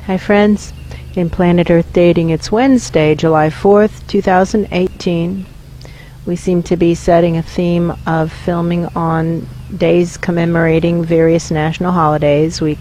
Hi friends, in Planet Earth Dating, it's Wednesday, July 4th, 2018. We seem to be setting a theme of filming on days commemorating various national holidays. We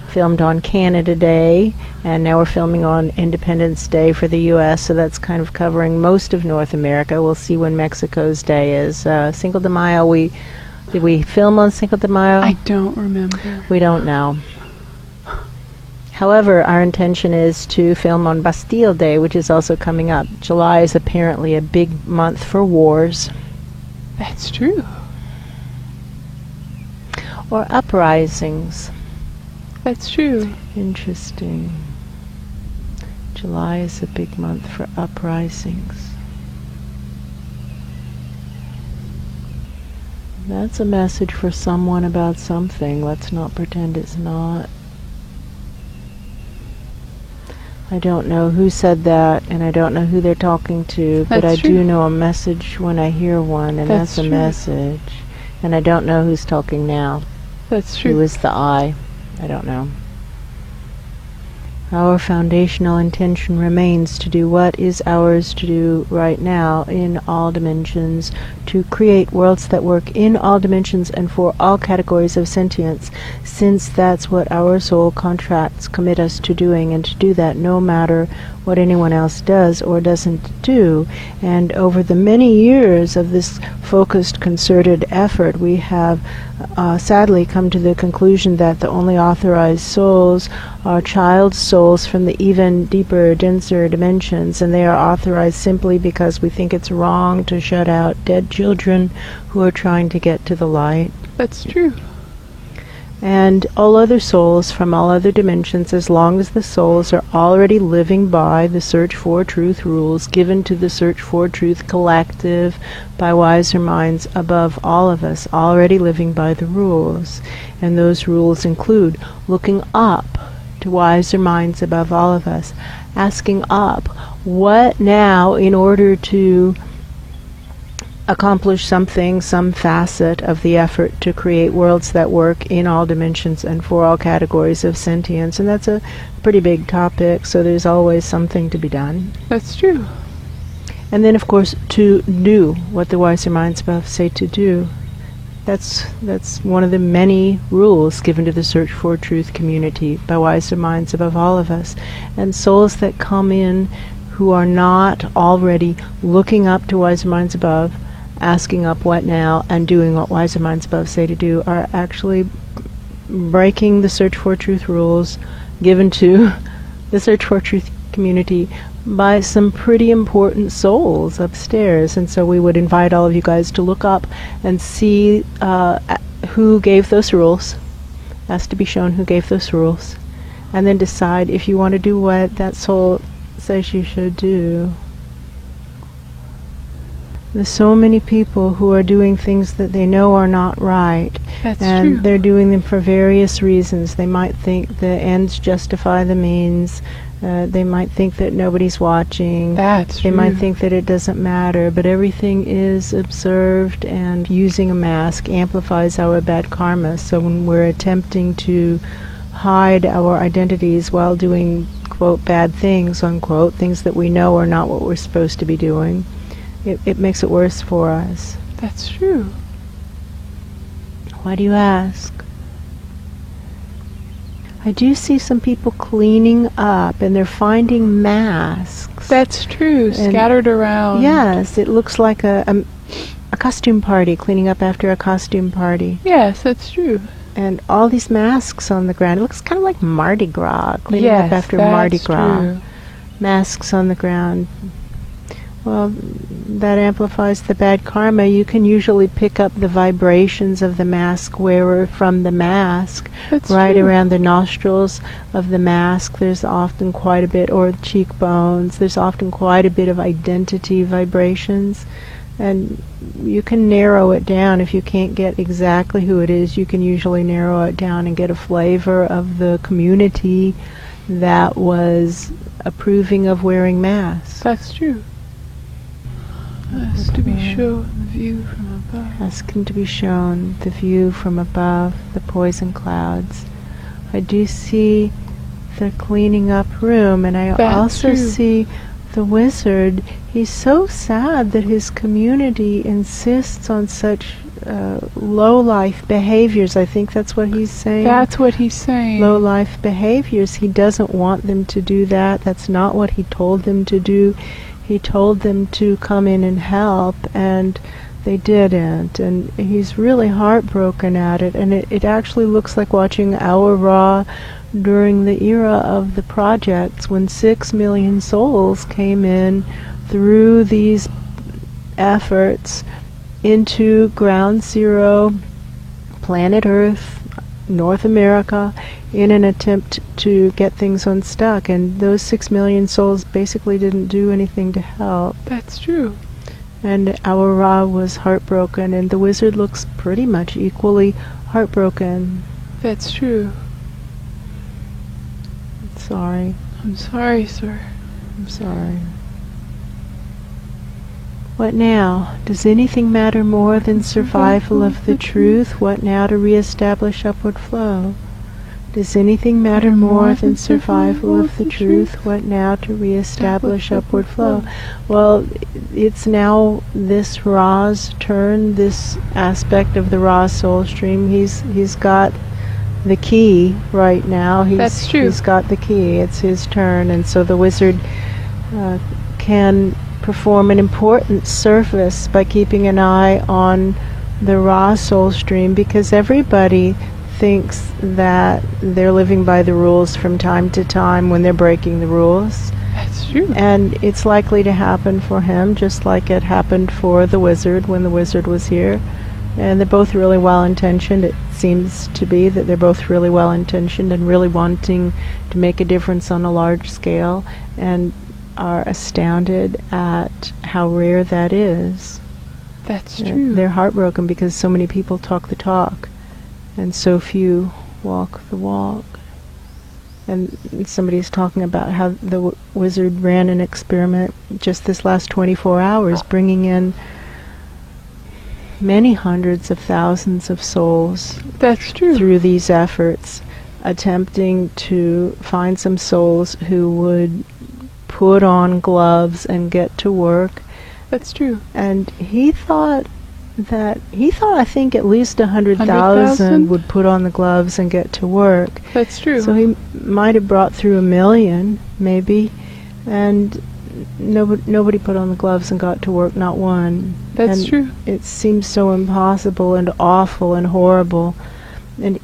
filmed on Canada Day, and now we're filming on Independence Day for the U.S., so that's kind of covering most of North America. We'll see when Mexico's day is. Cinco de Mayo, did we film on Cinco de Mayo? I don't remember. We don't know. However, our intention is to film on Bastille Day, which is also coming up. July is apparently a big month for wars. That's true. Or uprisings. That's true. Interesting. July is a big month for uprisings. That's a message for someone about something. Let's not pretend it's not. I don't know who said that, and I don't know who they're talking to, but I do know a message when I hear one, and that's a message. And I don't know who's talking now. That's true. Who is the I? I don't know. Our foundational intention remains to do what is ours to do right now in all dimensions, to create worlds that work in all dimensions and for all categories of sentience, since that's what our soul contracts commit us to doing, and to do that no matter what anyone else does or doesn't do. And over the many years of this focused, concerted effort, we have sadly come to the conclusion that the only authorized souls are child souls from the even deeper, denser dimensions, and they are authorized simply because we think it's wrong to shut out dead children who are trying to get to the light. That's true. And all other souls from all other dimensions, as long as the souls are already living by the Search for Truth rules given to the Search for Truth collective by wiser minds above all of us, already living by the rules. And those rules include looking up to wiser minds above all of us, asking up, what now in order to accomplish something, some facet of the effort to create worlds that work in all dimensions and for all categories of sentience. And that's a pretty big topic, so there's always something to be done. That's true. And then, of course, to do what the wiser minds above say to do. That's one of the many rules given to the Search for Truth community by wiser minds above all of us. And souls that come in who are not already looking up to wiser minds above, asking up what now, and doing what wiser minds above say to do, are actually breaking the Search for Truth rules given to the Search for Truth community by some pretty important souls upstairs. And so we would invite all of you guys to look up and see who gave those rules. Has to be shown who gave those rules, and then decide if you want to do what that soul says you should do. There's so many people who are doing things that they know are not right. That's and true. They're doing them for various reasons. They might think the ends justify the means. They might think that nobody's watching. That's true. They might think that it doesn't matter, but everything is observed, and using a mask amplifies our bad karma. So when we're attempting to hide our identities while doing, quote, bad things, unquote, things that we know are not what we're supposed to be doing, it makes it worse for us. That's true. Why do you ask? I do see some people cleaning up, and they're finding masks. That's true. Scattered around. Yes, it looks like a costume party, cleaning up after a costume party. Yes, that's true. And all these masks on the ground. It looks kind of like Mardi Gras, cleaning up after Mardi Gras. True. Masks on the ground. Well, that amplifies the bad karma. You can usually pick up the vibrations of the mask wearer from the mask. That's right true. Around the nostrils of the mask. There's often quite a bit, or the cheekbones, there's often quite a bit of identity vibrations. And you can narrow it down. If you can't get exactly who it is, you can usually narrow it down and get a flavor of the community that was approving of wearing masks. That's true. Has to be shown the view from above. Asking to be shown the view from above, the poison clouds. I do see the cleaning up room. And I That's also true. see the wizard. He's so sad that his community insists on such low-life behaviors. I think that's what he's saying. That's what he's saying. Low-life behaviors. He doesn't want them to do that. That's not what he told them to do. He told them to come in and help, and they didn't. And he's really heartbroken at it. And it actually looks like watching Our Ra during the era of the projects, when 6 million souls came in through these efforts into Ground Zero, planet Earth, North America, in an attempt to get things unstuck. And those 6 million souls basically didn't do anything to help. That's true. And Our Ra was heartbroken, and the wizard looks pretty much equally heartbroken. That's true. Sorry. I'm sorry, sir. I'm sorry. What now? Does anything matter more than survival of the truth? What now to reestablish upward flow? Does anything matter more than survival of the truth? What now to reestablish upward flow? Well, it's now this Ra's turn, this aspect of the Ra soul stream. He's got the key right now. That's true. He's got the key. It's his turn, and so the wizard can perform an important service by keeping an eye on the Ra soul stream, because everybody thinks that they're living by the rules from time to time when they're breaking the rules. That's true. And it's likely to happen for him, just like it happened for the wizard when the wizard was here. And they're both really well-intentioned. It seems to be that they're both really well-intentioned and really wanting to make a difference on a large scale, and are astounded at how rare that is. That's true. They're heartbroken because so many people talk the talk and so few walk the walk. And somebody's talking about how the wizard ran an experiment just this last 24 hours, bringing in many hundreds of thousands of souls. That's true. Through these efforts, attempting to find some souls who would put on gloves and get to work. That's true. And he thought, I think at least 100,000 100,000? would put on the gloves and get to work. That's true. So he might have brought through 1 million, maybe, and nobody put on the gloves and got to work, not one. That's and true. It seems so impossible and awful and horrible. And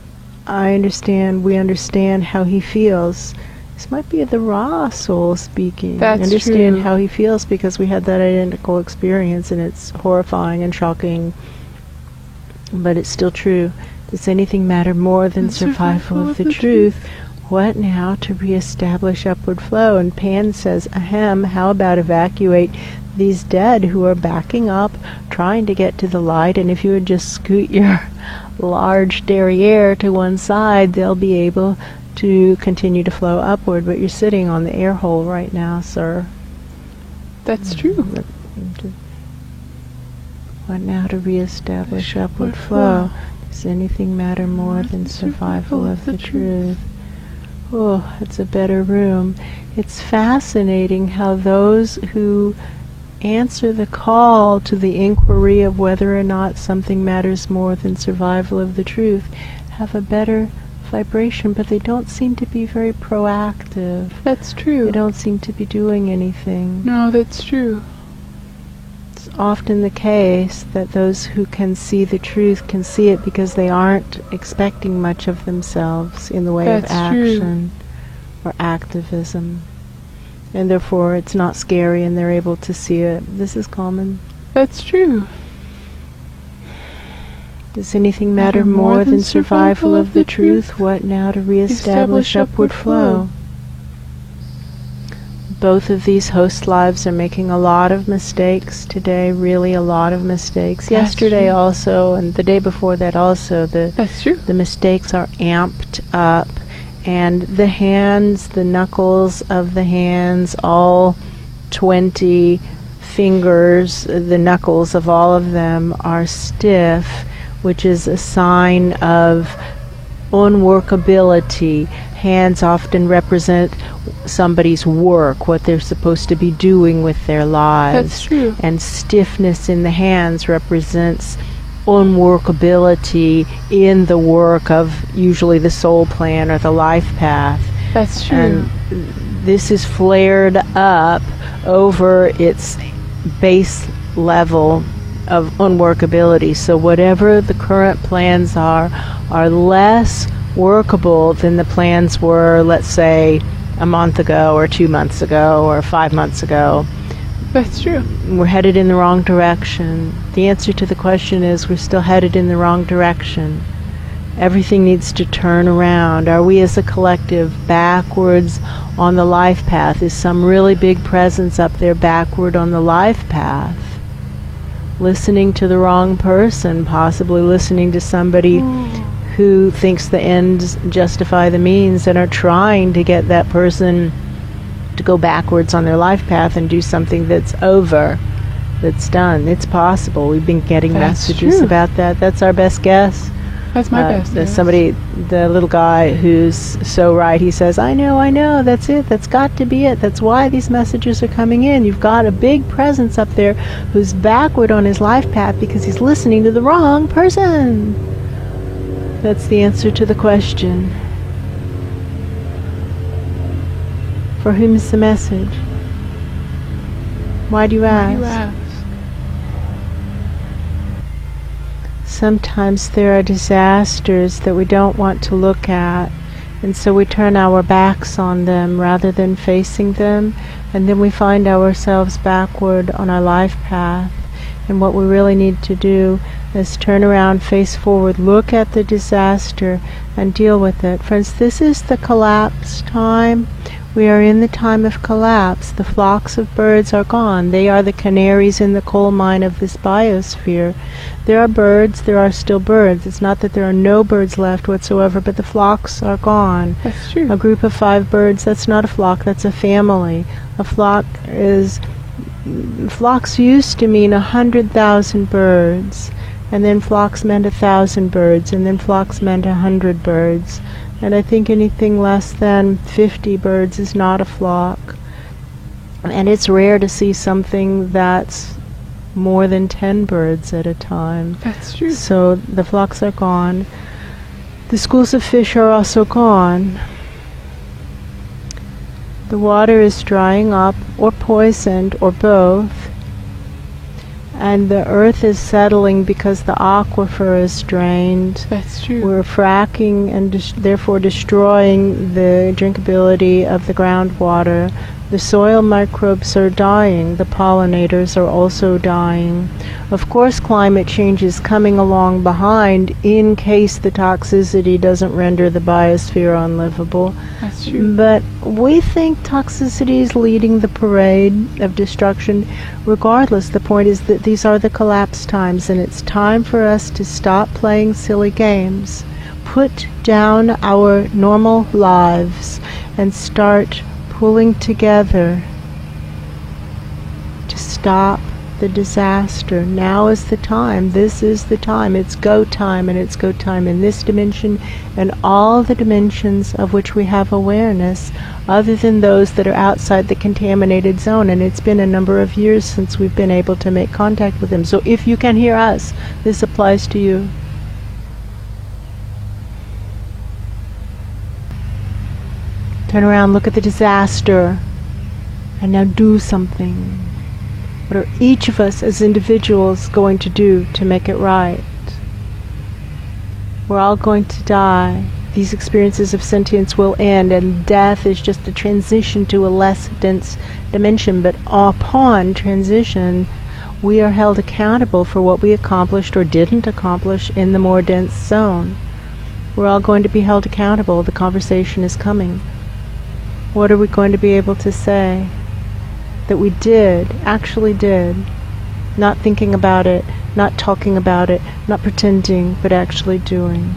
we understand how he feels. This might be the Ra soul speaking. That's I understand true. how he feels because we had that identical experience, and it's horrifying and shocking. But it's still true. Does anything matter more than survival of the truth? What now to reestablish upward flow? And Pan says, ahem, how about evacuate these dead who are backing up, trying to get to the light, and if you would just scoot your large derriere to one side, they'll be able to continue to flow upward. But you're sitting on the air hole right now, sir. That's true. What now to reestablish upward flow? Does anything matter more than survival of the truth? Oh, it's a better room. It's fascinating how those who answer the call to the inquiry of whether or not something matters more than survival of the truth have a better vibration, but they don't seem to be very proactive. That's true. They don't seem to be doing anything. No, that's true. It's often the case that those who can see the truth can see it because they aren't expecting much of themselves in the way of That's action or activism. And therefore it's not scary and they're able to see it. This is common. That's true. Does anything matter more than survival of the truth? What now to reestablish upward flow? Both of these host lives are making a lot of mistakes today, really a lot of mistakes. That's Yesterday true. also, and the day before that also, That's true. the mistakes are amped up, and the hands, the knuckles of the hands, all 20 fingers, the knuckles of all of them are stiff, which is a sign of unworkability. Hands often represent somebody's work, what they're supposed to be doing with their lives. That's true. And stiffness in the hands represents unworkability in the work of usually the soul plan or the life path. That's true. And this is flared up over its base level of unworkability. So whatever the current plans are less workable than the plans were, let's say, a month ago or 2 months ago or 5 months ago. That's true. We're headed in the wrong direction. The answer to the question is we're still headed in the wrong direction. Everything needs to turn around. Are we as a collective backwards on the life path? Is some really big presence up there backward on the life path? Listening to the wrong person, possibly listening to somebody who thinks the ends justify the means and are trying to get that person to go backwards on their life path and do something that's over, that's done. It's possible. We've been getting messages true. about that. That's our best guess. That's my best There's guess. somebody, the little guy who's so right, he says, I know, that's it, that's got to be it, that's why these messages are coming in. You've got a big presence up there who's backward on his life path because he's listening to the wrong person. That's the answer to the question. For whom is the message? Why do you ask? Why do you ask? Sometimes there are disasters that we don't want to look at, and so we turn our backs on them rather than facing them, and then we find ourselves backward on our life path. And what we really need to do is turn around, face forward, look at the disaster, and deal with it. Friends, this is the collapse time. We are in the time of collapse. The flocks of birds are gone. They are the canaries in the coal mine of this biosphere. There are birds, there are still birds. It's not that there are no birds left whatsoever, but the flocks are gone. That's true. A group of 5 birds, that's not a flock, that's a family. A flock is... Flocks used to mean 100,000 birds, and then flocks meant 1,000 birds, and then flocks meant 100 birds. And I think anything less than 50 birds is not a flock. And it's rare to see something that's more than 10 birds at a time. That's true. So the flocks are gone. The schools of fish are also gone. The water is drying up, or poisoned, or both. And the earth is settling because the aquifer is drained. That's true. We're fracking and therefore destroying the drinkability of the groundwater. The soil microbes are dying. The pollinators are also dying. Of course, climate change is coming along behind in case the toxicity doesn't render the biosphere unlivable. That's true. But we think toxicity is leading the parade of destruction. Regardless, the point is that these are the collapse times, and it's time for us to stop playing silly games, put down our normal lives, and start pulling together to stop the disaster. Now is the time. This is the time. It's go time, and it's go time in this dimension and all the dimensions of which we have awareness, other than those that are outside the contaminated zone. And it's been a number of years since we've been able to make contact with them. So if you can hear us, this applies to you. Turn around, look at the disaster, and now do something. What are each of us as individuals going to do to make it right? We're all going to die. These experiences of sentience will end, and death is just a transition to a less dense dimension. But upon transition, we are held accountable for what we accomplished or didn't accomplish in the more dense zone. We're all going to be held accountable. The conversation is coming. What are we going to be able to say that we did, actually did, not thinking about it, not talking about it, not pretending, but actually doing?